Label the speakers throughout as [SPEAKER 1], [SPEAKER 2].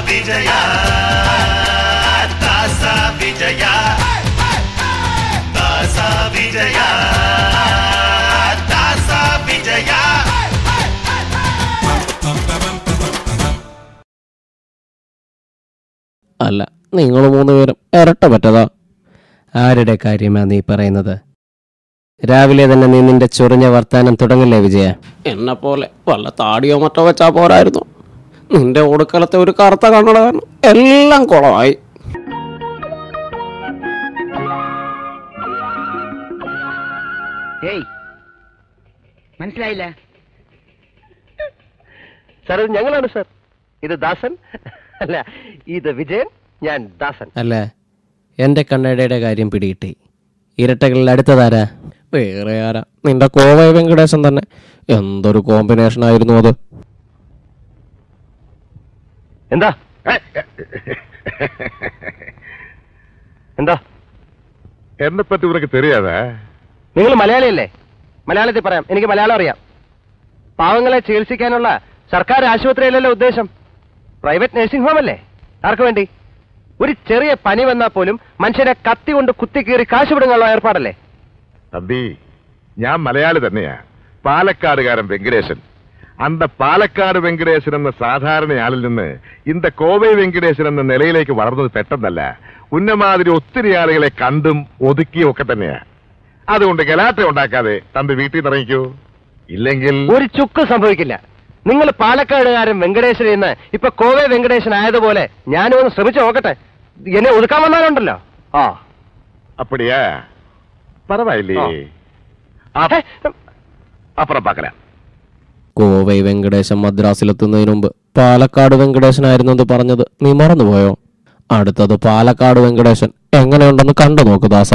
[SPEAKER 1] വിജയ ദാസ വിജയ ദാസ വിജയ ദാസ വിജയ.
[SPEAKER 2] അല്ല, നിങ്ങൾ 3 പേരും ഇരട്ട പറ്റതാ. ആരുടെ കാര്യമാ നീ പറയുന്നത്? രാവിലെ തന്നെ നീ നിന്റെ ചൊറിഞ്ഞ വർത്താനം തുടങ്ങില്ലേ വിജയ? എന്നെ പോലെ വല്ല താടിയോ മറ്റോ വെച്ചാ പോരായിരുന്നു. നിന്റെ ഒടുക്കലത്തെ ഒരു കറുത്ത കണ്ണട കാരണം എല്ലാം കുളമായി.
[SPEAKER 3] മനസ്സിലായില്ല സാർ, ഇത് ഞങ്ങളാണ് സാർ. ഇത് ദാസൻ അല്ല, ഇത് വിജയൻ, ഞാൻ ദാസൻ.
[SPEAKER 2] അല്ല, എൻ്റെ കണ്ണടയുടെ കാര്യം പിടികിട്ടി. ഇരട്ടകളിൽ അടുത്തതാരാ? വേറെ ആരാ? നിന്റെ കോവൈ വെങ്കടേശൻ തന്നെ. എന്തൊരു കോമ്പിനേഷൻ ആയിരുന്നു അത്.
[SPEAKER 3] എന്താ എന്താ
[SPEAKER 4] എന്നെ പറ്റി ഇവർക്ക് തെരിയാതാ?
[SPEAKER 3] നിങ്ങൾ മലയാളിയല്ലേ? മലയാളത്തിൽ പറയാം, എനിക്ക് മലയാളം അറിയാം. പാവങ്ങളെ ചികിത്സിക്കാനുള്ള സർക്കാർ ആശുപത്രിയിലല്ലേ ഉദ്ദേശം? പ്രൈവറ്റ് നഴ്സിംഗ് ഹോം അല്ലേ? ആർക്ക് വേണ്ടി? ഒരു ചെറിയ പനി വന്നാൽ പോലും മനുഷ്യനെ കത്തി കൊണ്ട് കുത്തിക്കീറി കാശ് പിടുങ്ങാനുള്ള ഏർപ്പാടല്ലേ?
[SPEAKER 4] തമ്പി, ഞാൻ മലയാളി തന്നെയാ. പാലക്കാടുകാരൻ വെങ്കടേശൻ. അന്ത പാലക്കാട് വെങ്കടേശൻ എന്ന സാധാരണയാളിൽ നിന്ന് ഇന്ത കോവൈ വെങ്കടേശൻ എന്ന നിലയിലേക്ക് വളർന്നത് പെട്ടെന്നല്ല. ഉന്നമാതിരി ഒത്തിരി ആളുകളെ കണ്ടും ഒതുക്കിയും ഒക്കെ തന്നെയാ. അതുകൊണ്ട് ഗലാട്ട ഉണ്ടാക്കാതെ തമ്പി വീട്ടിൽ നിന്ന് ഇറങ്ങിക്കൂ. ഇല്ലെങ്കിൽ
[SPEAKER 3] ഒരു ചുക്ക് സംഭവിക്കില്ല. നിങ്ങൾ പാലക്കാടുകാരൻ വെങ്കടേശൻ എന്ന് ഇപ്പൊ കോവൈ വെങ്കടേശൻ ആയതുപോലെ ഞാനും ഒന്ന് ശ്രമിച്ചു നോക്കട്ടെ. എന്നെ ഒതുക്കാൻ വന്നാലുണ്ടല്ലോ. ആ
[SPEAKER 4] അപ്പടിയാ പറവായില്ലേ? അപ്പുറം പാക്കല.
[SPEAKER 2] കോവൈ വെങ്കടേശൻ മദ്രാസിലെത്തുന്നതിന് മുമ്പ് പാലക്കാട് വെങ്കടേശനായിരുന്നത് പറഞ്ഞത് നീ മറന്നുപോയോ? അടുത്തത് പാലക്കാട് വെങ്കടേശൻ എങ്ങനെയുണ്ടെന്ന് കണ്ടു നോക്ക് ദാസ.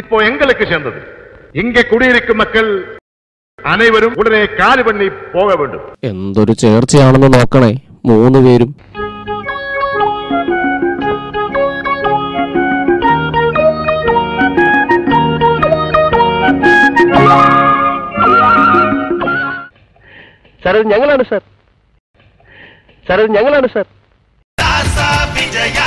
[SPEAKER 4] இப்போ எங்களுக்கு சேர்ந்தது. இங்கே குடியிருக்கும் மக்கள் அனைவரும் உடனே காலி பண்ணி போக வேண்டும்.
[SPEAKER 2] എന്തൊരു ചേർച്ചയാണെന്ന് നോക്കണേ 3 പേരും.
[SPEAKER 3] സാർ, ഇത് ഞങ്ങളാണ് സാർ. സാർ, ഇത് ഞങ്ങളാണ് സാർ.
[SPEAKER 1] ദാസ വിജയ